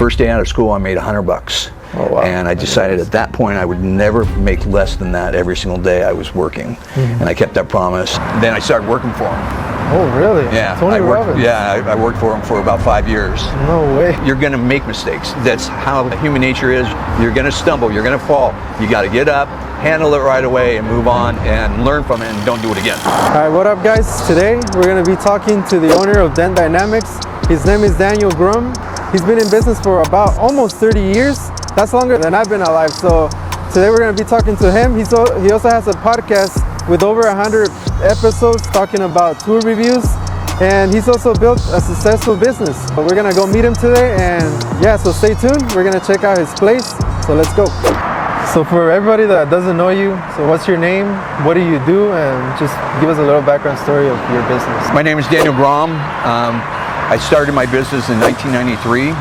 First day out of school, I made $100. Oh, wow. And I decided at that point I would never make less than that every single day I was working. And I kept that promise. Then I started working for him. Oh, really? Yeah, Tony Robbins. I worked for him for about 5 years. No way. You're going to make mistakes. That's how human nature is. You're going to stumble. You're going to fall. You got to get up, handle it right away, and move on and learn from it, and don't do it again. All right, what up, guys? Today we're going to be talking to the owner of Dent Dynamics. His name is Daniel Gromm. He's been in business for about almost 30 years. That's longer than I've been alive. So today we're going to be talking to him. He also has a podcast with over 100 episodes talking about tour reviews, and he's also built a successful business. But we're gonna go meet him today, and yeah, so stay tuned. We're gonna check out his place, so let's go. So for everybody that doesn't know you, so what's your name, what do you do, and just give us a little background story of your business. My name is Daniel Gromm. I started my business in 1993,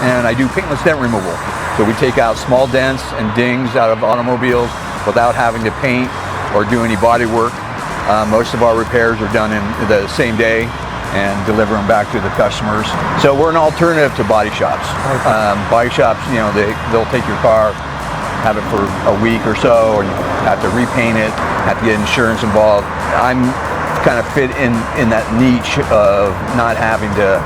and I do paintless dent removal. So we take out small dents and dings out of automobiles without having to paint or do any body work. Most of our repairs are done in the same day and deliver them back to the customers. So we're an alternative to body shops. Body shops, you know, they'll take your car, have it for a week or so, or you have to repaint it, have to get insurance involved. I'm kind of fit in that niche of not having to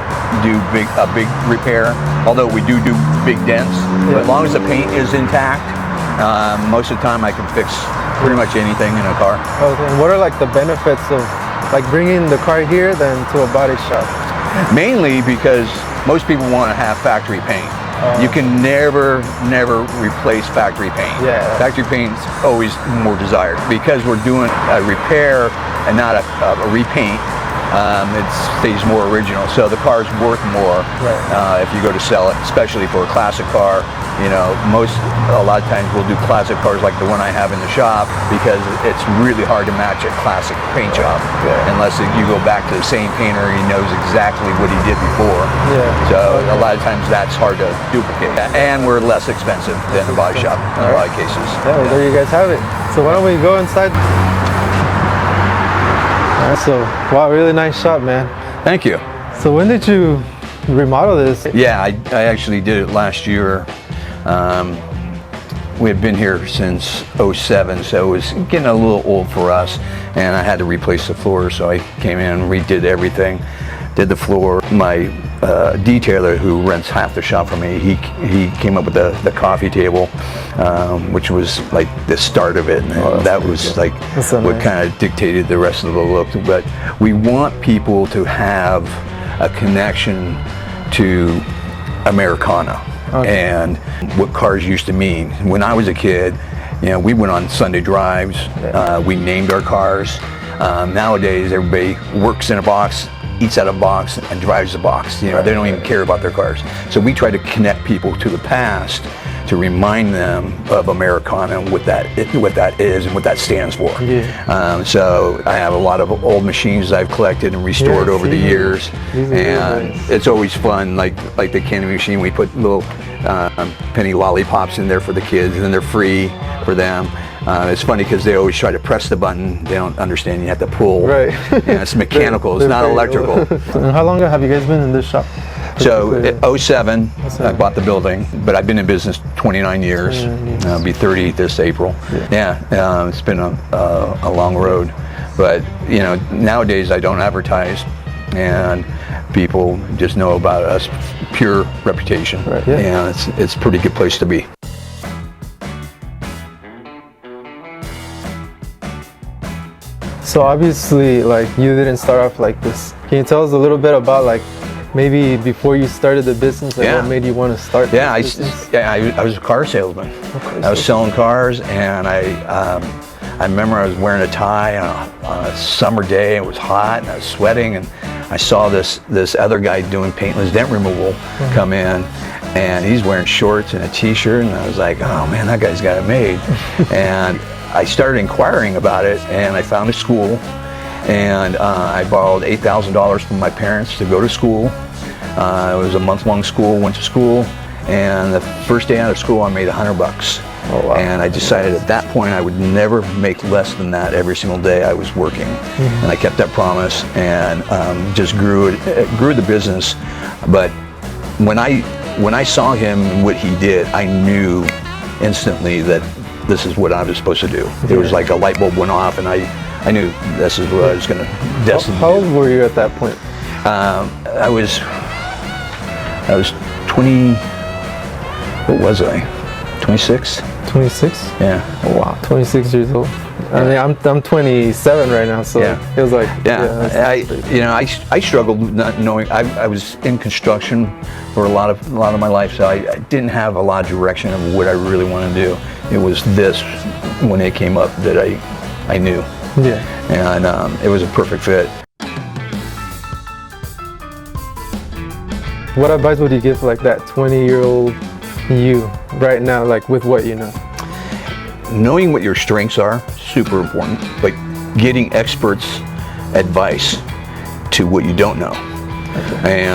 do a big repair, although we do big dents. But as long as the paint is intact, most of the time I can fix pretty much anything in a car. Okay, and what are like the benefits of like bringing the car here than to a body shop? Mainly because most people want to have factory paint. You can never replace factory paint. Yeah. Factory paint's always more desired. Because we're doing a repair and not a repaint, it stays more original. So the car's worth more if you go to sell it, especially for a classic car. You know, a lot of times we'll do classic cars like the one I have in the shop, because it's really hard to match a classic paint job unless you go back to the same painter and he knows exactly what he did before. So a lot of times that's hard to duplicate. And we're less expensive than a body shop in a lot of cases. Well, there you guys have it. So why don't we go inside? So, wow, really nice shop, man. Thank you. So when did you remodel this? Yeah, I actually did it last year. We had been here since '07, so it was getting a little old for us, and I had to replace the floor, so I came in and redid everything, did the floor. My detailer, who rents half the shop for me, he came up with the coffee table, which was like the start of it, and that was like what kind of dictated the rest of the look. But we want people to have a connection to Americana. And what cars used to mean. When I was a kid, you know, we went on Sunday drives, we named our cars. Nowadays, everybody works in a box, eats out of a box, and drives a box. You know, they don't even care about their cars. So we try to connect people to the past to remind them of Americana and what that is and what that stands for. So I have a lot of old machines I've collected and restored over the years, and it's always fun. Like the candy machine, we put little penny lollipops in there for the kids, and then they're free for them. It's funny because they always try to press the button. They don't understand you have to pull. Right. And it's mechanical. It's not electrical. And how long have you guys been in this shop? So in '07, I bought the building, but I've been in business 29 years. I'll be 30 this April. It's been a long road, but you know, nowadays I don't advertise, and people just know about us, pure reputation. And it's a pretty good place to be. So obviously, like, you didn't start off like this. Can you tell us a little bit about, like, maybe before you started the business, like what made you want to start this business? I was a car salesman. I was selling cars, and I remember I was wearing a tie on a summer day. It was hot, and I was sweating, and I saw this other guy doing paintless dent removal come in, and he's wearing shorts and a t-shirt, and I was like, oh man, that guy's got it made. And I started inquiring about it, and I found a school, and I borrowed $8,000 from my parents to go to school. It was a month-long school, went to school, and the first day out of school I made $100. Oh, wow. And I decided at that point I would never make less than that every single day I was working. And I kept that promise, and just grew the business. But when I when I saw him and what he did, I knew instantly that this is what I was supposed to do. It was like a light bulb went off, and I knew this is what I was going to destined. How old were you at that point? I was 20. What was I? 26. 26? Yeah. Oh, wow, 26 years old. I mean, I'm 27 right now, so Yeah. it was like, I struggled not knowing. I was in construction for a lot of my life, so I didn't have a lot of direction of what I really wanted to do. It was this when it came up that I knew. Yeah. And it was a perfect fit. What advice would you give like that 20-year-old you right now, like with what you know? Knowing what your strengths are, super important. Like getting experts' advice to what you don't know. Okay.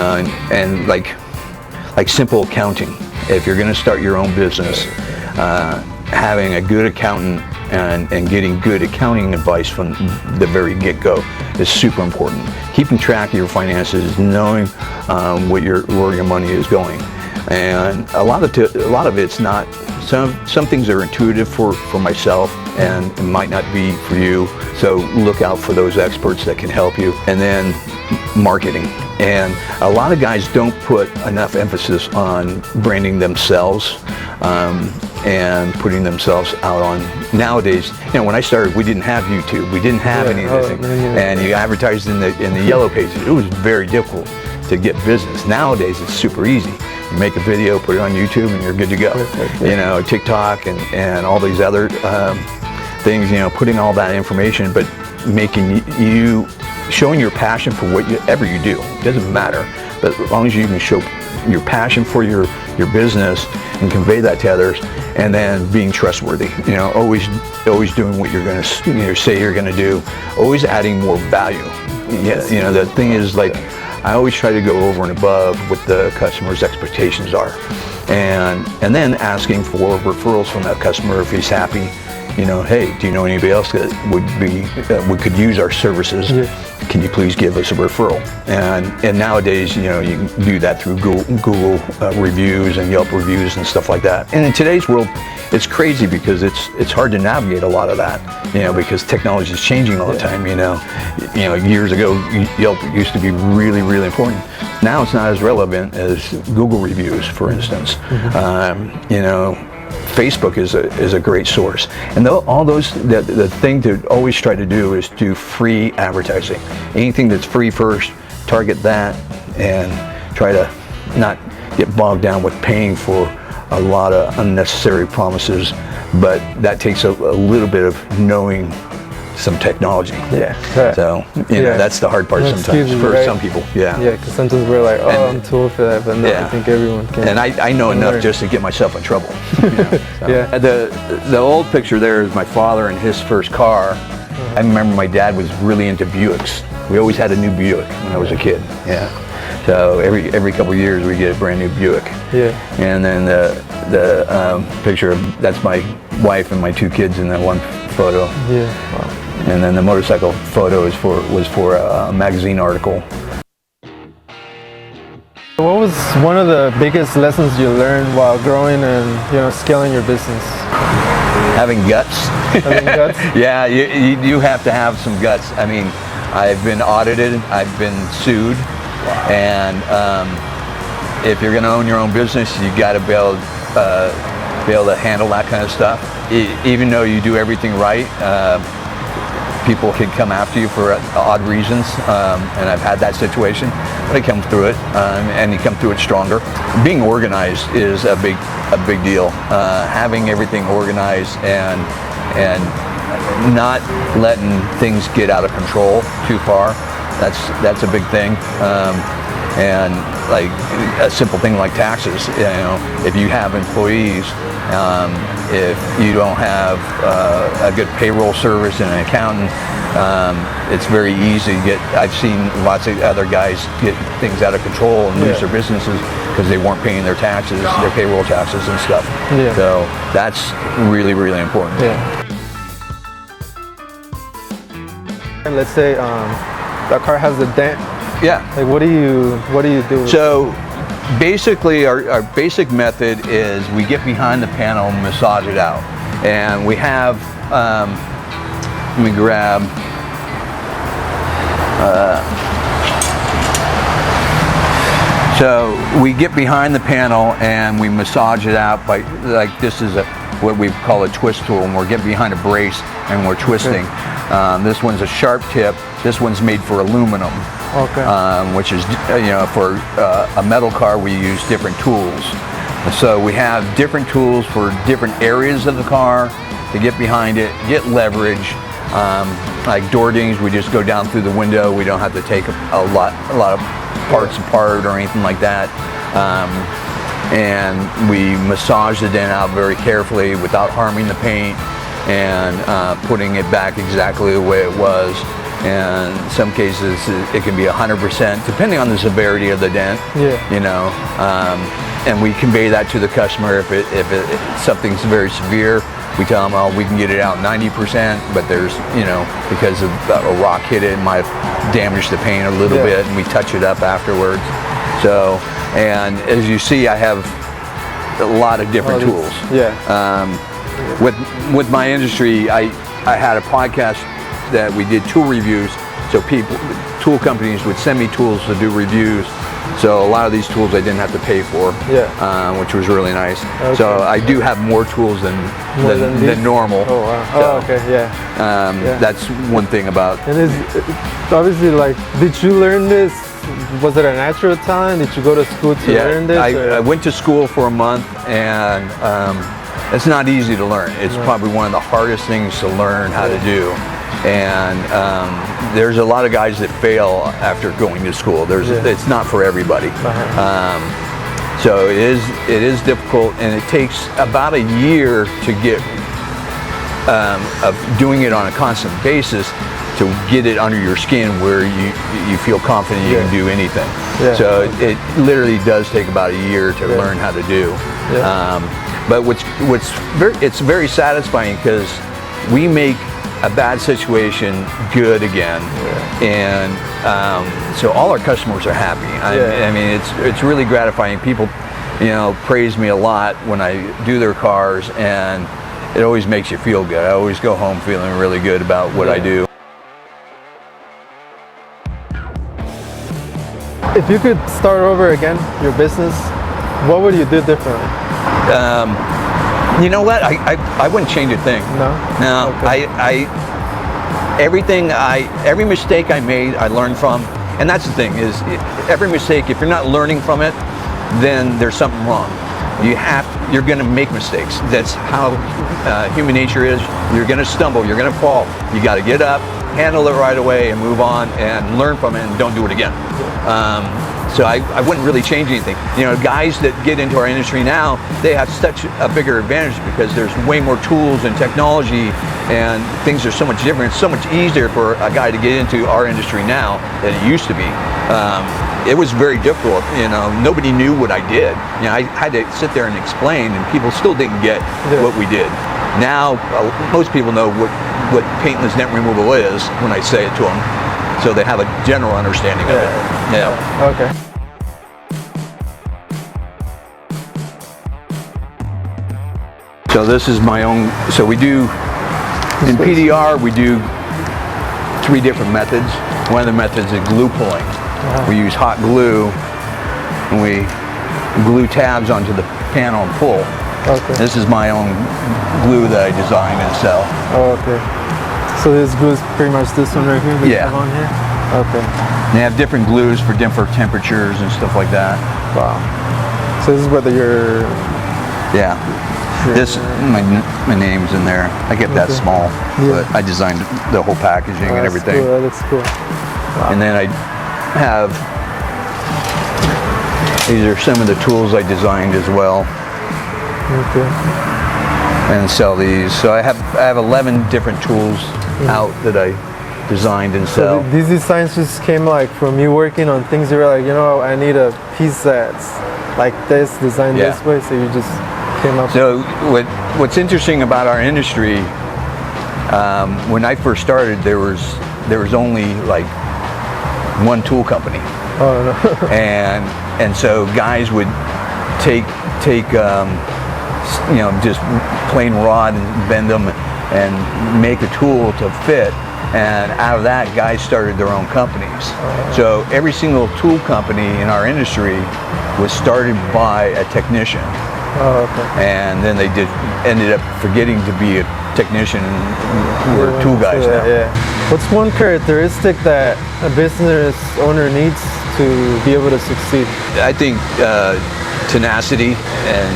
And like simple accounting. If you're going to start your own business, having a good accountant and getting good accounting advice from the very get-go is super important. Keeping track of your finances, knowing where your money is going, and a lot of it's not. Some things are intuitive for myself, and it might not be for you. So look out for those experts that can help you. And then marketing. And a lot of guys don't put enough emphasis on branding themselves and putting themselves out on. Nowadays, when I started, we didn't have YouTube. We didn't have any of this thing. And you advertised in the yellow pages. It was very difficult to get business. Nowadays, it's super easy. You make a video, put it on YouTube, and you're good to go. TikTok and all these other things, putting all that information, but making showing your passion for whatever you do. It doesn't matter, but as long as you can show your passion for your business and convey that to others, and then being trustworthy. Always doing what you're going to say you're going to do. Always adding more value. Yeah, the thing is, like, I always try to go over and above what the customer's expectations are, and then asking for referrals from that customer if he's happy. Hey, do you know anybody else that we could use our services? Yeah. Can you please give us a referral? And nowadays, you can do that through Google reviews and Yelp reviews and stuff like that. And in today's world, it's crazy because it's hard to navigate a lot of that, because technology is changing all the time. Years ago, Yelp used to be really, really important. Now it's not as relevant as Google reviews, for instance. Facebook is a great source, and all those the thing to always try to do is do free advertising. Anything that's free first, target that, and try to not get bogged down with paying for a lot of unnecessary promises. But that takes a little bit of knowing some technology. Yeah. So that's the hard part sometimes for some people. Yeah. Yeah, because sometimes we're like, I'm too old for that, but no, I think everyone can. And I know enough just to get myself in trouble. Yeah. The old picture there is my father and his first car. I remember my dad was really into Buicks. We always had a new Buick when I was a kid. Yeah. So every couple of years we get a brand new Buick. Yeah. And then the picture that's my wife and my two kids in that one photo. Yeah. Wow. And then the motorcycle photo was for a magazine article. What was one of the biggest lessons you learned while growing and scaling your business? Having guts. Having guts? Yeah, you have to have some guts. I mean, I've been audited, I've been sued, and if you're going to own your own business, you got to be able to handle that kind of stuff. Even though you do everything right, people can come after you for odd reasons, and I've had that situation, but I come through it, and you come through it stronger. Being organized is a big deal. Having everything organized and not letting things get out of control too far, that's a big thing. And like a simple thing like taxes, if you have employees, if you don't have a good payroll service and an accountant, it's very easy to get. I've seen lots of other guys get things out of control and lose their businesses because they weren't paying their taxes, their payroll taxes and stuff. Yeah. So that's really, really important. Yeah. And let's say that car has a dent. Yeah. Like what do you do? So basically, our basic method is we get behind the panel and massage it out. And we have, let me grab, so we get behind the panel and we massage it out by, like this is what we call a twist tool, and we're getting behind a brace and we're twisting. This one's a sharp tip. This one's made for aluminum, which is, for a metal car we use different tools. So we have different tools for different areas of the car to get behind it, get leverage. Like door dings, we just go down through the window. We don't have to take a lot of parts apart or anything like that. And we massage the dent out very carefully without harming the paint, and putting it back exactly the way it was. And in some cases it can be 100%, depending on the severity of the dent. And we convey that to the customer. If something's very severe, we tell them, oh, we can get it out 90%, but there's, because of a rock hit it, might have damaged the paint a little bit, and we touch it up afterwards. So, and as you see, I have a lot of different tools. With my industry, I had a podcast that we did tool reviews. So tool companies would send me tools to do reviews. So a lot of these tools I didn't have to pay for, which was really nice. So I do have more tools than normal. Oh wow! So, that's one thing about. And it's obviously, like, did you learn this? Was it a natural talent? Did you go to school to learn this? I went to school for a month, and it's not easy to learn. It's probably one of the hardest things to learn how to do. And there's a lot of guys that fail after going to school. It's not for everybody. So it is difficult, and it takes about a year to get of doing it on a constant basis to get it under your skin where you feel confident you can do anything. So it literally does take about a year to learn how to do. But it's very satisfying, because we make a bad situation good again, and so all our customers are happy. I mean, it's really gratifying. People, praise me a lot when I do their cars, and it always makes you feel good. I always go home feeling really good about what I do. If you could start over again your business, what would you do differently? You know what? I wouldn't change a thing. No. Every mistake I made, I learned from, and that's the thing is, every mistake, if you're not learning from it, then there's something wrong. You're going to make mistakes. That's how human nature is. You're going to stumble. You're going to fall. You got to get up, handle it right away, and move on, and learn from it, and don't do it again. So I wouldn't really change anything. Guys that get into our industry now, they have such a bigger advantage because there's way more tools and technology, and things are so much different. It's so much easier for a guy to get into our industry now than it used to be. It was very difficult. Nobody knew what I did. I had to sit there and explain, and people still didn't get what we did. Now, most people know what Paintless Dent Removal is when I say it to them. So they have a general understanding of it. Okay. So this is my own, so we do, in PDR, we do 3 different methods. One of the methods is glue pulling. We use hot glue, and we glue tabs onto the panel and pull. This is my own glue that I design and sell. So this glue is pretty much this one right here that you have on here? They have different glues for different temperatures and stuff like that. Wow. So this is whether you're... This, my name's in there. I get that small, but I designed the whole packaging and everything. Cool. That looks cool. Wow. And then I have, these are some of the tools I designed as well. And sell these. So I have 11 different tools out that I designed and sell. So these designs just came like from you working on things you were like, I need a piece that's like this, designed this way, so you just came up. So what's interesting about our industry, when I first started, there was only like one tool company. Oh no. and so guys would take you know, just plain rod and bend them and make a tool to fit. And out of that, guys started their own companies. So every single tool company in our industry was started by a technician. Oh, okay. And then they ended up forgetting to be a technician and were tool guys now. Yeah. What's one characteristic that a business owner needs to be able to succeed? I think tenacity and,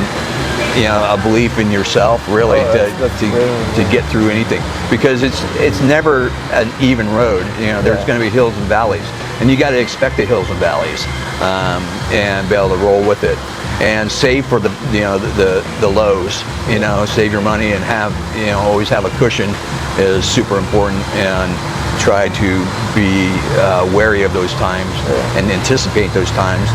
you know, a belief in yourself, really, to get through anything, because it's never an even road. You know, there's going to be hills and valleys, and you got to expect the hills and valleys, and be able to roll with it, and save for the, you know, the lows. You know, save your money and have, you know, always have a cushion is super important, and try to be wary of those times and anticipate those times,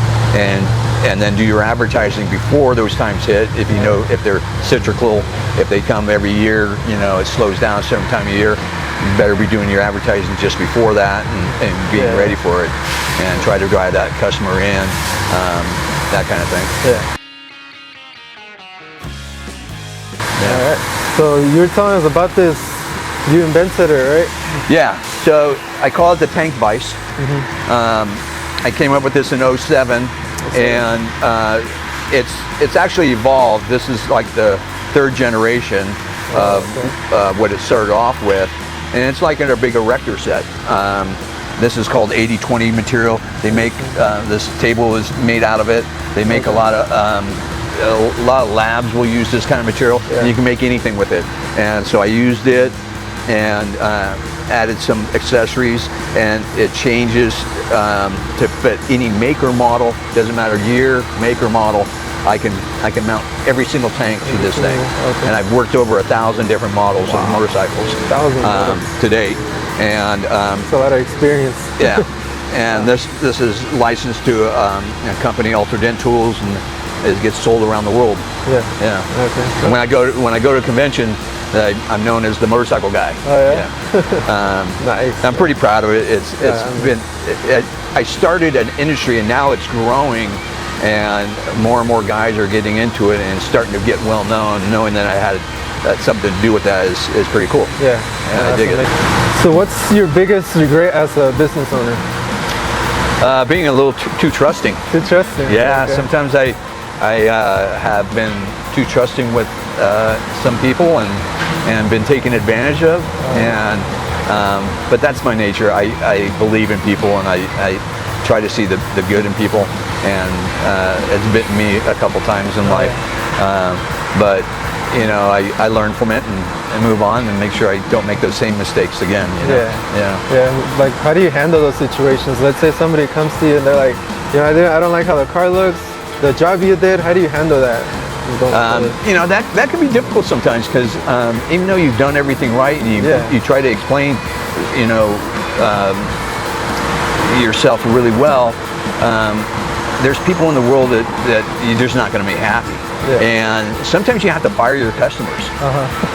and then do your advertising before those times hit. If you know, if they're cyclical, if they come every year, you know, it slows down a certain time of year, you better be doing your advertising just before that, and being ready for it, and try to drive that customer in, that kind of thing. All right. So you were telling us about this, you invented it, right? Yeah, so I call it the tank vise. I came up with this in 07. And it's actually evolved. This is like the third generation of what it started off with, and it's like in a big erector set. This is called 80-20 material. They make this table is made out of it. They make a lot of labs will use this kind of material, and you can make anything with it. And so I used it and added some accessories, and it changes to fit any make or model. Doesn't matter year, make or model. I can mount every single tank to this thing, and I've worked over 1,000 different models of motorcycles to date. And it's a lot of experience. Yeah, and this is licensed to a company, Ultra Dent Tools, and it gets sold around the world. Yeah. Okay. And when I go to convention, I'm known as the motorcycle guy. Oh yeah. Nice. I'm pretty proud of it. It's been. I started an industry, and now it's growing, and more guys are getting into it and starting to get well known. Knowing that I had something to do with that is pretty cool. Yeah. I dig it. So what's your biggest regret as a business owner? Being a little too trusting. Too trusting. Yeah. Okay. Sometimes I have been too trusting with some people and been taken advantage of, but that's my nature. I believe in people, and I try to see the good in people, and it's bitten me a couple times in life, but you know, I learn from it and move on and make sure I don't make those same mistakes again. You know? Yeah. Like, how do you handle those situations? Let's say somebody comes to you and they're like, you know, I don't like how the car looks, the job you did. How do you handle that? You know, that can be difficult sometimes, because even though you've done everything right, and you try to explain, you know, yourself really well, there's people in the world that you're just not going to make happy. And sometimes you have to fire your customers.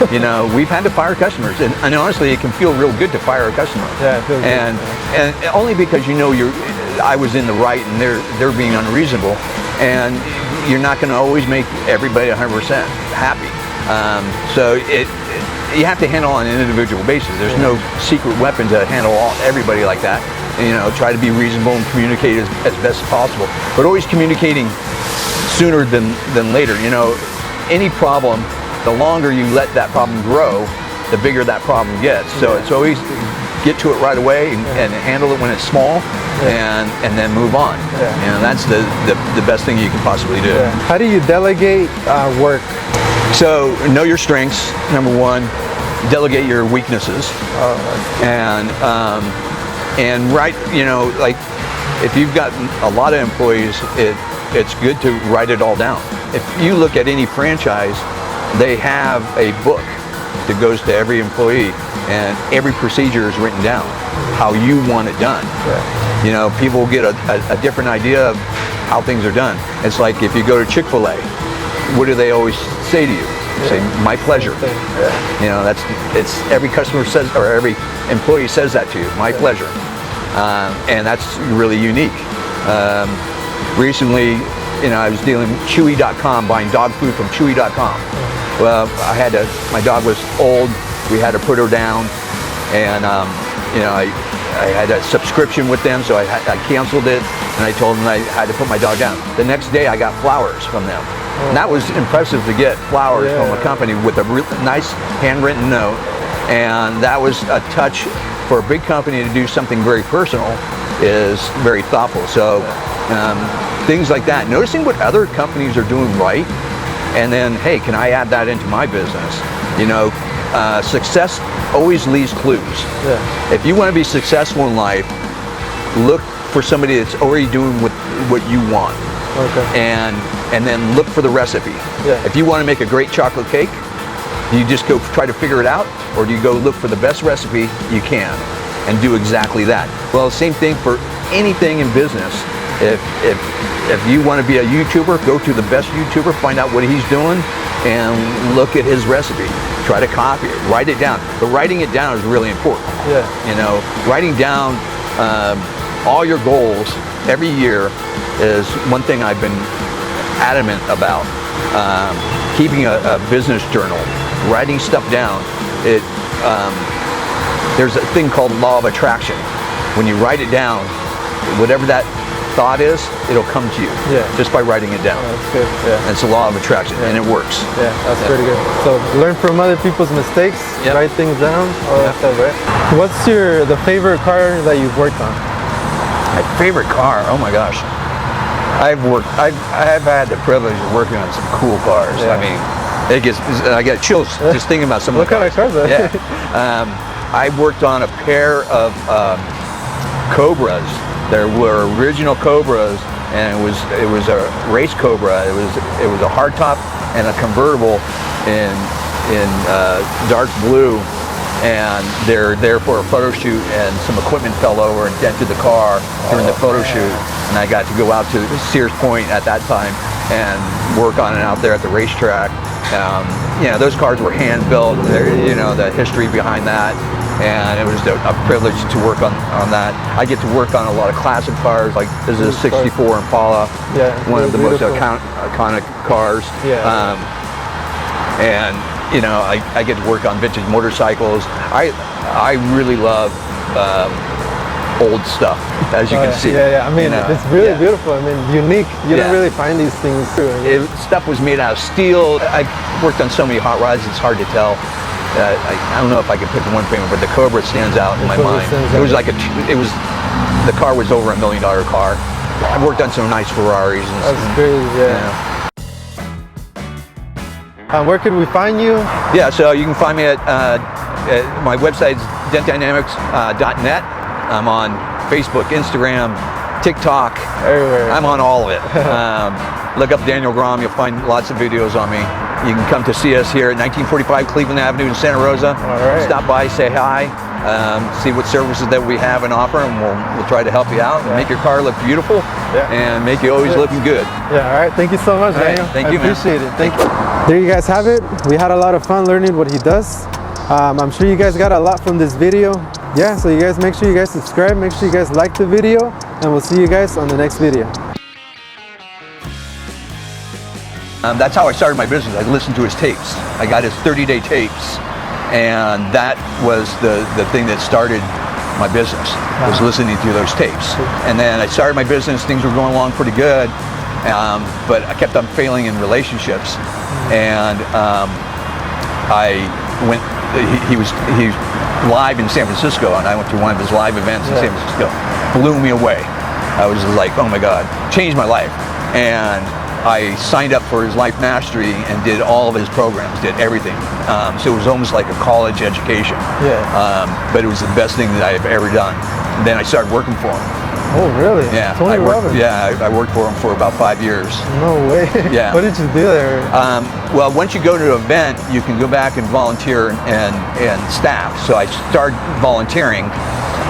You know, we've had to fire customers, and honestly, it can feel real good to fire a customer. Yeah, it feels good. And only because, you know, I was in the right and they're being unreasonable, and you're not going to always make everybody 100% happy. So you have to handle on an individual basis. There's no secret weapon to handle everybody like that. And, you know, try to be reasonable and communicate as best as possible, but always communicating sooner than later. You know, any problem, the longer you let that problem grow, the bigger that problem gets. So it's always get to it right away and handle it when it's small, and then move on. You know, that's the best thing you can possibly do. How do you delegate work? So know your strengths, number one. Delegate your weaknesses, and write. You know, like if you've got a lot of employees, it's good to write it all down. If you look at any franchise, they have a book that goes to every employee, and every procedure is written down, how you want it done. You know, people get a different idea of how things are done. It's like if you go to Chick-fil-A, what do they always say to you? They say, "My pleasure." You know, it's every customer says, or every employee says that to you, "My pleasure," and that's really unique. Recently, you know, I was dealing with Chewy.com, buying dog food from Chewy.com. Well, my dog was old. We had to put her down, and you know, I had a subscription with them, so I canceled it, and I told them I had to put my dog down. The next day, I got flowers from them. And that was impressive to get flowers from a company with a nice handwritten note, and that was a touch for a big company to do something very personal is very thoughtful. So things like that, noticing what other companies are doing right, and then, hey, can I add that into my business? You know, success always leaves clues. Yeah. If you want to be successful in life, look for somebody that's already doing what you want. Okay. And then look for the recipe. Yeah. If you want to make a great chocolate cake, do you just go try to figure it out, or do you go look for the best recipe you can and do exactly that? Well, same thing for anything in business. If you want to be a YouTuber, go to the best YouTuber, find out what he's doing, and look at his recipe. Try to copy it, write it down. But writing it down is really important. Yeah. You know, writing down all your goals every year is one thing I've been adamant about. Keeping a business journal, writing stuff down. There's a thing called law of attraction. When you write it down, whatever that thought is, it'll come to you just by writing it down. That's good. Yeah. And it's a law of attraction, and it works. Yeah, that's pretty good. So learn from other people's mistakes, write things down, all that stuff, right? What's the favorite car that you've worked on? My favorite car? Oh my gosh. I have had the privilege of working on some cool cars. Yeah. I mean, I get chills just thinking about some of the cars. What kind of cars are they? Yeah. I worked on a pair of Cobras. There were original Cobras, and it was a race Cobra. It was a hardtop and a convertible in dark blue, and they're there for a photo shoot, and some equipment fell over and dented the car during the photo shoot, and I got to go out to Sears Point at that time and work on it out there at the racetrack. You know, those cars were hand built. You know, the history behind that. And it was a privilege to work on that. I get to work on a lot of classic cars, like this is a 64 Impala, one of the most iconic cars. Yeah. And you know, I get to work on vintage motorcycles. I really love old stuff, as you can see. Yeah, I mean, it's really beautiful. I mean, unique. You don't really find these things. Stuff was made out of steel. I worked on so many hot rods, it's hard to tell. I don't know if I could pick one favorite, but the Cobra stands out in my mind. The car was over $1 million car. I worked on some nice Ferraris. That's crazy, yeah. Where can we find you? Yeah, so you can find me at my website's dentdynamics.net. I'm on Facebook, Instagram, TikTok. Everywhere. I'm on all of it. Look up Daniel Gromm. You'll find lots of videos on me. You can come to see us here at 1945 Cleveland Avenue in Santa Rosa. All right. Stop by, say hi, see what services that we have and offer, and we'll try to help you out and make your car look beautiful and make you always looking good. Yeah, all right. Thank you so much, Daniel. Thank you, man. I appreciate it. Thank you. There you guys have it. We had a lot of fun learning what he does. I'm sure you guys got a lot from this video. Yeah, so you guys make sure you guys subscribe, make sure you guys like the video, and we'll see you guys on the next video. That's how I started my business. I listened to his tapes. I got his 30-day tapes, and that was the thing that started my business, was listening to those tapes. And then I started my business, things were going along pretty good, but I kept on failing in relationships. And he was live in San Francisco, and I went to one of his live events in San Francisco. Blew me away. I was like, oh my God, changed my life. And I signed up for his Life Mastery and did all of his programs, did everything. So it was almost like a college education. But it was the best thing that I've ever done. And then I started working for him. Oh, really? Yeah. Tony Robbins? I worked for him for about 5 years. No way. Yeah. What did you do there? Well, once you go to an event, you can go back and volunteer and staff. So I started volunteering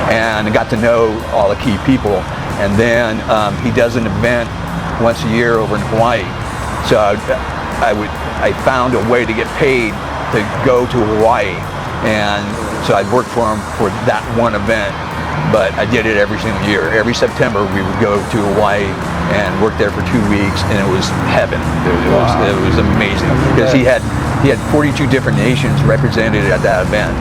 and got to know all the key people. And then he does an event once a year over in Hawaii. So I found a way to get paid to go to Hawaii, and so I worked for him for that one event. but I did it every single year. Every September we would go to Hawaii and work there for 2 weeks, and it was heaven. It was amazing because he had 42 different nations represented at that event,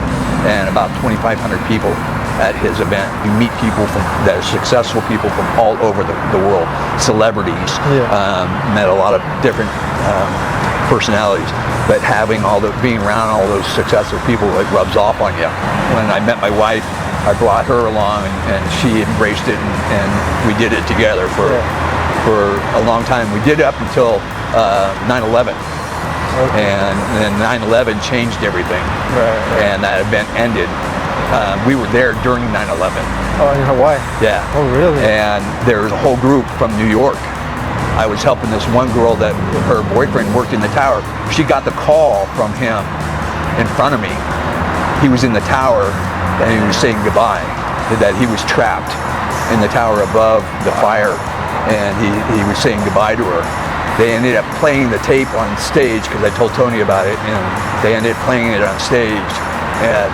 and about 2,500 people at his event. You meet people that are successful people from all over the world, celebrities. Met a lot of different personalities, but being around all those successful people, it rubs off on you. When I met my wife, I brought her along, and she embraced it, and we did it together for a long time. We did it up until 9/11. And then 9/11 changed everything, and that event ended. We were there during 9/11. Oh, in Hawaii? Yeah. Oh, really? And there was a whole group from New York. I was helping this one girl that her boyfriend worked in the tower. She got the call from him in front of me. He was in the tower, and he was saying goodbye, that he was trapped in the tower above the fire, and he was saying goodbye to her. They ended up playing the tape on stage because I told Tony about it, and they ended up playing it on stage, and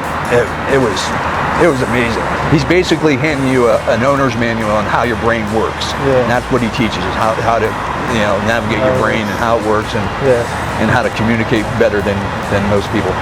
it was amazing. He's basically handing you an owner's manual on how your brain works, and that's what he teaches is how to navigate your brain and how it works, and how to communicate better than most people.